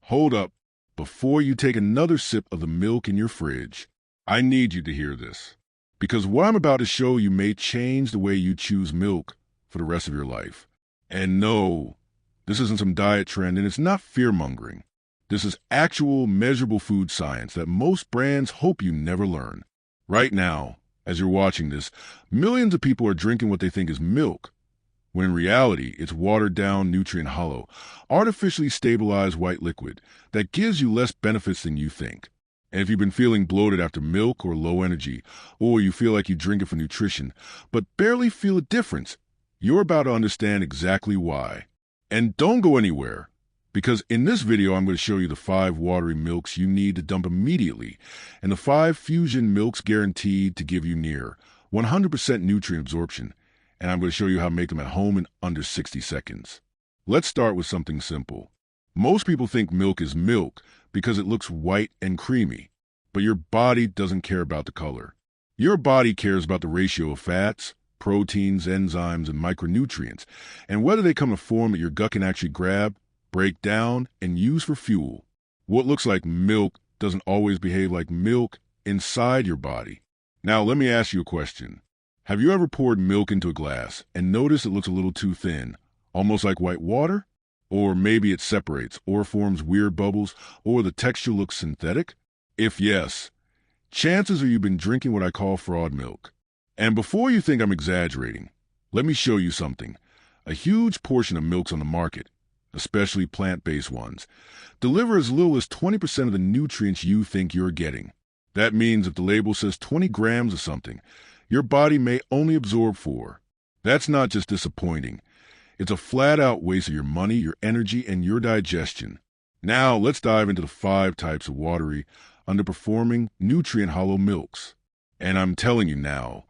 hold up. Before you take another sip of the milk in your fridge, I need you to hear this. Because what I'm about to show you may change the way you choose milk for the rest of your life. And no, this isn't some diet trend, and it's not fear-mongering. This is actual, measurable food science that most brands hope you never learn. Right now, as you're watching this, millions of people are drinking what they think is milk, when in reality, it's watered-down, nutrient-hollow, artificially stabilized white liquid that gives you less benefits than you think. And if you've been feeling bloated after milk or low energy, or you feel like you drink it for nutrition, but barely feel a difference, you're about to understand exactly why. And don't go anywhere, because in this video, I'm going to show you the 5 watery milks you need to dump immediately, and the 5 fusion milks guaranteed to give you near 100% nutrient absorption, and I'm going to show you how to make them at home in under 60 seconds. Let's start with something simple. Most people think milk is milk because it looks white and creamy, but your body doesn't care about the color. Your body cares about the ratio of fats, proteins, enzymes, and micronutrients, and whether they come in a form that your gut can actually grab, break down, and use for fuel. What looks like milk doesn't always behave like milk inside your body. Now, let me ask you a question. Have you ever poured milk into a glass and noticed it looks a little too thin, almost like white water? Or maybe it separates or forms weird bubbles, or the texture looks synthetic? If yes, chances are you've been drinking what I call fraud milk. And before you think I'm exaggerating, let me show you something. A huge portion of milks on the market, especially plant-based ones, deliver as little as 20% of the nutrients you think you're getting. That means if the label says 20 grams of something, your body may only absorb 4. That's not just disappointing. It's a flat-out waste of your money, your energy, and your digestion. Now, let's dive into the 5 types of watery, underperforming, nutrient-hollow milks. And I'm telling you now,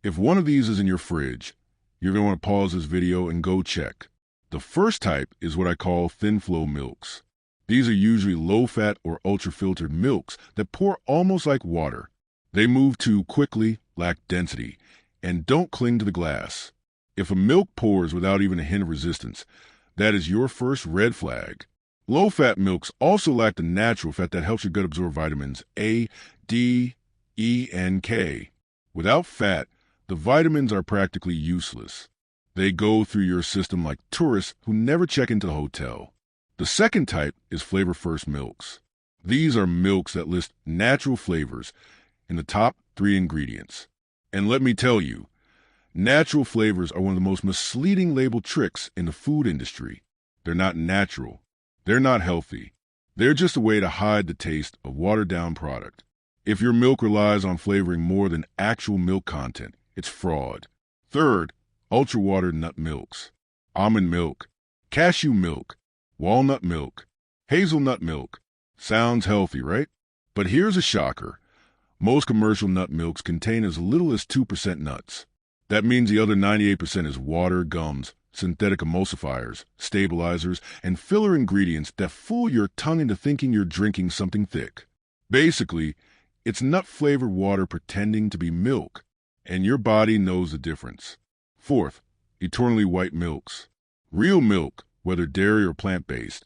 if one of these is in your fridge, you're going to want to pause this video and go check. The first type is what I call thin-flow milks. These are usually low-fat or ultra-filtered milks that pour almost like water. They move too quickly, lack density, and don't cling to the glass. If a milk pours without even a hint of resistance, that is your first red flag. Low-fat milks also lack the natural fat that helps your gut absorb vitamins A, D, E, and K. Without fat, the vitamins are practically useless. They go through your system like tourists who never check into the hotel. The second type is flavor-first milks. These are milks that list natural flavors in the top 3 ingredients. And let me tell you, natural flavors are one of the most misleading label tricks in the food industry. They're not natural. They're not healthy. They're just a way to hide the taste of watered-down product. If your milk relies on flavoring more than actual milk content, it's fraud. Third, ultra-watered nut milks. Almond milk, cashew milk, walnut milk, hazelnut milk. Sounds healthy, right? But here's a shocker. Most commercial nut milks contain as little as 2% nuts. That means the other 98% is water, gums, synthetic emulsifiers, stabilizers, and filler ingredients that fool your tongue into thinking you're drinking something thick. Basically, it's nut-flavored water pretending to be milk, and your body knows the difference. Fourth, eternally white milks. Real milk, whether dairy or plant-based,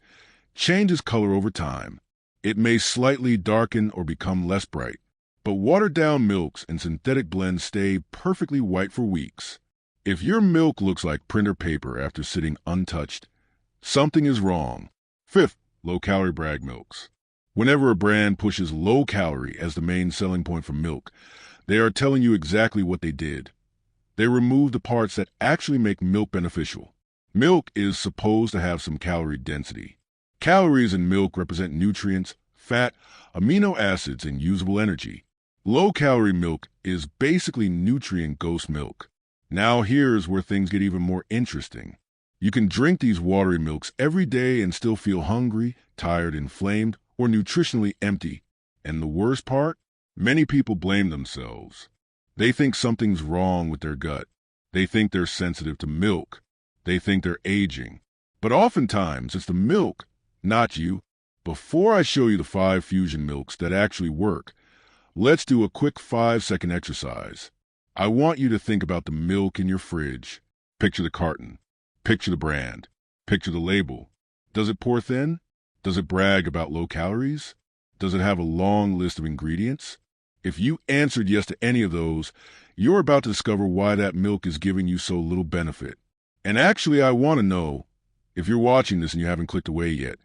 changes color over time. It may slightly darken or become less bright. But watered-down milks and synthetic blends stay perfectly white for weeks. If your milk looks like printer paper after sitting untouched, something is wrong. Fifth, low-calorie brag milks. Whenever a brand pushes low-calorie as the main selling point for milk, they are telling you exactly what they did. They removed the parts that actually make milk beneficial. Milk is supposed to have some calorie density. Calories in milk represent nutrients, fat, amino acids, and usable energy. Low-calorie milk is basically nutrient ghost milk. Now here's where things get even more interesting. You can drink these watery milks every day and still feel hungry, tired, inflamed, or nutritionally empty. And the worst part? Many people blame themselves. They think something's wrong with their gut. They think they're sensitive to milk. They think they're aging. But oftentimes it's the milk, not you. Before I show you the 5 fusion milks that actually work, let's do a quick 5-second exercise. I want you to think about the milk in your fridge. Picture the carton. Picture the brand. Picture the label. Does it pour thin? Does it brag about low calories? Does it have a long list of ingredients? If you answered yes to any of those, you're about to discover why that milk is giving you so little benefit. And actually, I want to know, if you're watching this and you haven't clicked away yet,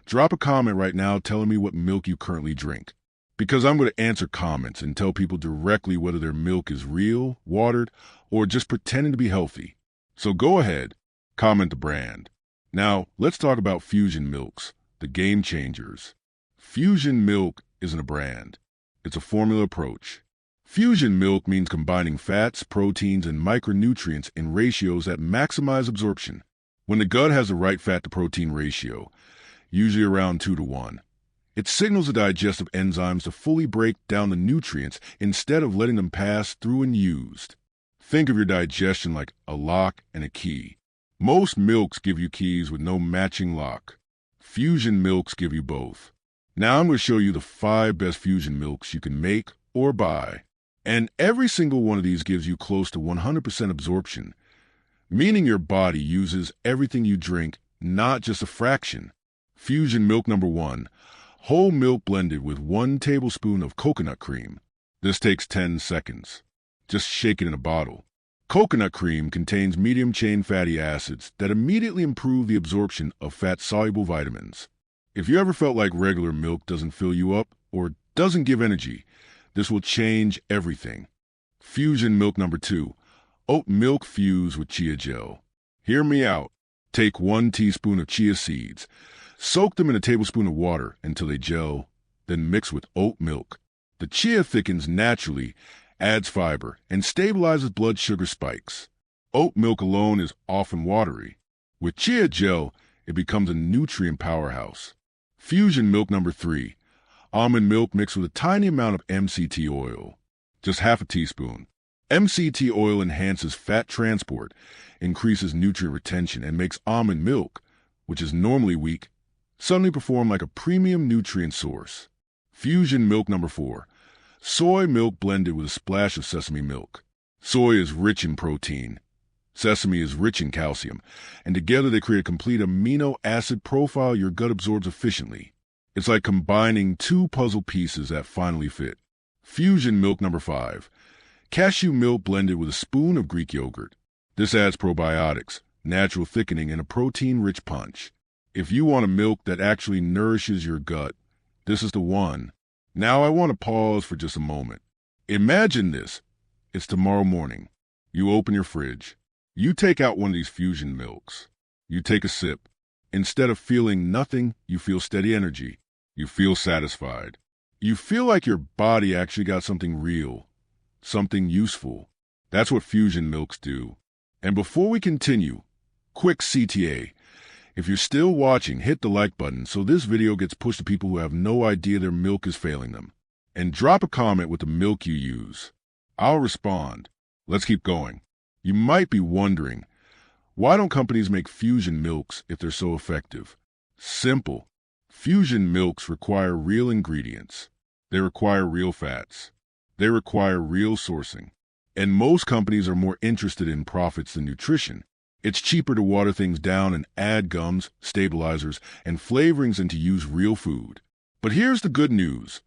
drop a comment right now telling me what milk you currently drink. Because I'm going to answer comments and tell people directly whether their milk is real, watered, or just pretending to be healthy. So go ahead, comment the brand. Now, let's talk about Fusion Milks, the game changers. Fusion Milk isn't a brand. It's a formula approach. Fusion Milk means combining fats, proteins, and micronutrients in ratios that maximize absorption. When the gut has the right fat-to-protein ratio, usually around 2:1, it signals the digestive enzymes to fully break down the nutrients instead of letting them pass through unused. Think of your digestion like a lock and a key. Most milks give you keys with no matching lock. Fusion Milks give you both. Now I'm going to show you the 5 best Fusion Milks you can make or buy. And every single one of these gives you close to 100% absorption, meaning your body uses everything you drink, not just a fraction. Fusion Milk number 1. Whole milk blended with 1 tablespoon of coconut cream. This takes 10 seconds. Just shake it in a bottle. Coconut cream contains medium-chain fatty acids that immediately improve the absorption of fat-soluble vitamins. If you ever felt like regular milk doesn't fill you up or doesn't give energy, this will change everything. Fusion Milk number 2. Oat milk fused with chia gel. Hear me out. Take 1 teaspoon of chia seeds. Soak them in a tablespoon of water until they gel, then mix with oat milk. The chia thickens naturally, adds fiber, and stabilizes blood sugar spikes. Oat milk alone is often watery. With chia gel, it becomes a nutrient powerhouse. Fusion Milk number 3. Almond milk mixed with a tiny amount of MCT oil. Just half a teaspoon. MCT oil enhances fat transport, increases nutrient retention, and makes almond milk, which is normally weak, suddenly perform like a premium nutrient source. Fusion Milk number 4. Soy milk blended with a splash of sesame milk. Soy is rich in protein. Sesame is rich in calcium, and together they create a complete amino acid profile your gut absorbs efficiently. It's like combining 2 puzzle pieces that finally fit. Fusion Milk number 5. Cashew milk blended with a spoon of Greek yogurt. This adds probiotics, natural thickening, and a protein-rich punch. If you want a milk that actually nourishes your gut, this is the one. Now I want to pause for just a moment. Imagine this. It's tomorrow morning. You open your fridge. You take out one of these Fusion Milks. You take a sip. Instead of feeling nothing, you feel steady energy. You feel satisfied. You feel like your body actually got something real, something useful. That's what Fusion Milks do. And before we continue, quick CTA. If you're still watching, hit the like button so this video gets pushed to people who have no idea their milk is failing them. And drop a comment with the milk you use. I'll respond. Let's keep going. You might be wondering, why don't companies make Fusion Milks if they're so effective? Simple. Fusion Milks require real ingredients. They require real fats. They require real sourcing. And most companies are more interested in profits than nutrition. It's cheaper to water things down and add gums, stabilizers, and flavorings than to use real food. But here's the good news.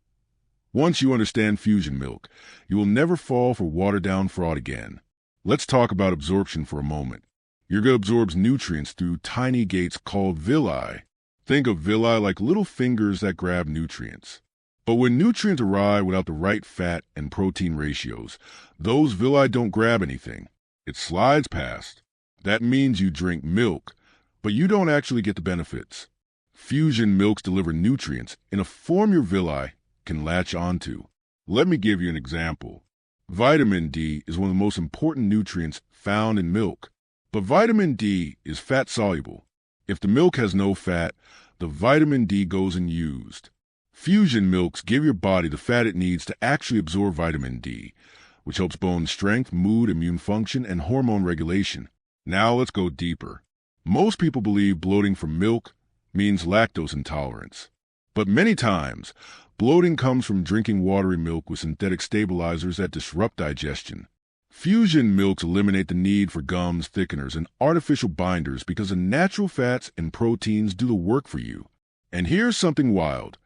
Once you understand Fusion Milk, you will never fall for watered-down fraud again. Let's talk about absorption for a moment. Your gut absorbs nutrients through tiny gates called villi. Think of villi like little fingers that grab nutrients. But when nutrients arrive without the right fat and protein ratios, those villi don't grab anything. It slides past. That means you drink milk, but you don't actually get the benefits. Fusion Milks deliver nutrients in a form your villi can latch onto. Let me give you an example. Vitamin D is one of the most important nutrients found in milk, but vitamin D is fat-soluble. If the milk has no fat, the vitamin D goes unused. Fusion Milks give your body the fat it needs to actually absorb vitamin D, which helps bone strength, mood, immune function, and hormone regulation. Now let's go deeper. Most people believe bloating from milk means lactose intolerance. But many times, bloating comes from drinking watery milk with synthetic stabilizers that disrupt digestion. Fusion Milks eliminate the need for gums, thickeners, and artificial binders because the natural fats and proteins do the work for you. And here's something wild.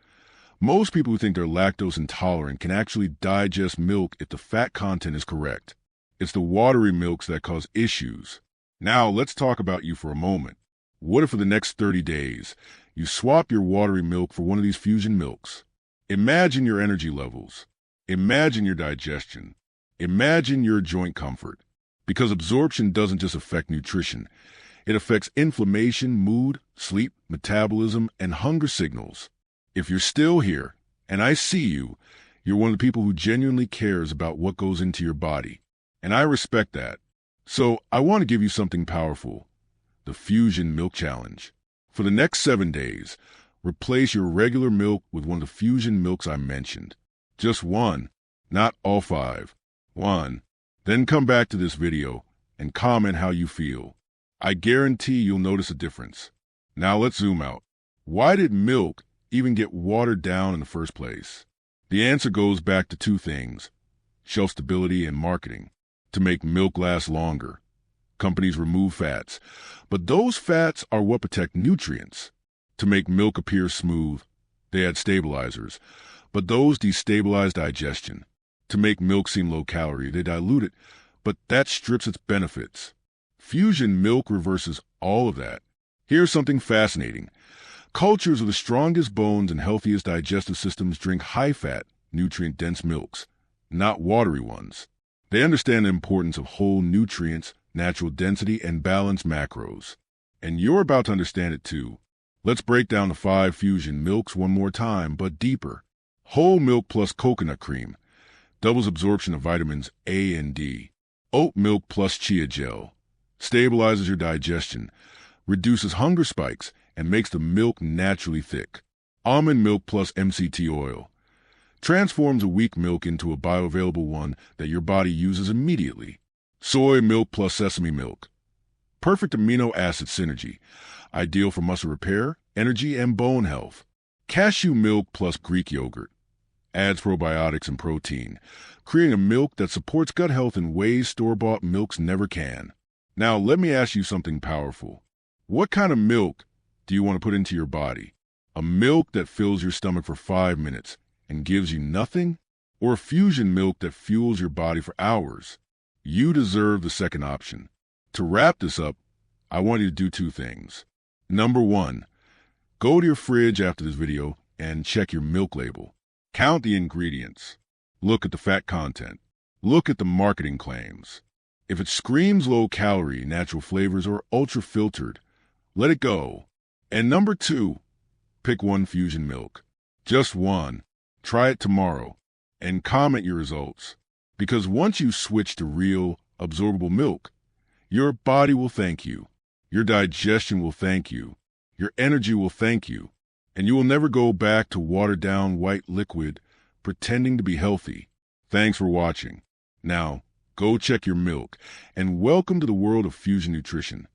Most people who think they're lactose intolerant can actually digest milk if the fat content is correct. It's the watery milks that cause issues. Now, let's talk about you for a moment. What if for the next 30 days, you swap your watery milk for one of these fusion milks? Imagine your energy levels. Imagine your digestion. Imagine your joint comfort. Because absorption doesn't just affect nutrition. It affects inflammation, mood, sleep, metabolism, and hunger signals. If you're still here, and I see you, you're one of the people who genuinely cares about what goes into your body. And I respect that. So I want to give you something powerful. The Fusion Milk Challenge. For the next 7 days, replace your regular milk with one of the fusion milks I mentioned. Just one, not all 5. One. Then come back to this video and comment how you feel. I guarantee you'll notice a difference. Now let's zoom out. Why did milk even get watered down in the first place? The answer goes back to 2 things: shelf stability and marketing. To make milk last longer, companies remove fats, but those fats are what protect nutrients. To make milk appear smooth, they add stabilizers, but those destabilize digestion. To make milk seem low-calorie, they dilute it, but that strips its benefits. Fusion milk reverses all of that. Here's something fascinating. Cultures with the strongest bones and healthiest digestive systems drink high-fat, nutrient-dense milks, not watery ones. They understand the importance of whole nutrients, natural density, and balanced macros. And you're about to understand it too. Let's break down the 5 fusion milks one more time, but deeper. Whole milk plus coconut cream doubles absorption of vitamins A and D. Oat milk plus chia gel stabilizes your digestion, reduces hunger spikes, and makes the milk naturally thick. Almond milk plus MCT oil transforms a weak milk into a bioavailable one that your body uses immediately. Soy milk plus sesame milk. Perfect amino acid synergy, ideal for muscle repair, energy, and bone health. Cashew milk plus Greek yogurt adds probiotics and protein, creating a milk that supports gut health in ways store-bought milks never can. Now, let me ask you something powerful. What kind of milk do you want to put into your body? A milk that fills your stomach for 5 minutes and gives you nothing? Or a fusion milk that fuels your body for hours? You deserve the second option. To wrap this up, I want you to do 2 things. Number 1, go to your fridge after this video and check your milk label. Count the ingredients. Look at the fat content. Look at the marketing claims. If it screams low-calorie, natural flavors, or ultra-filtered, let it go. And number 2, pick one fusion milk. Just one. Try it tomorrow and comment your results. Because once you switch to real, absorbable milk, your body will thank you. Your digestion will thank you. Your energy will thank you. And you will never go back to watered-down white liquid pretending to be healthy. Thanks for watching. Now, go check your milk, and welcome to the world of fusion nutrition.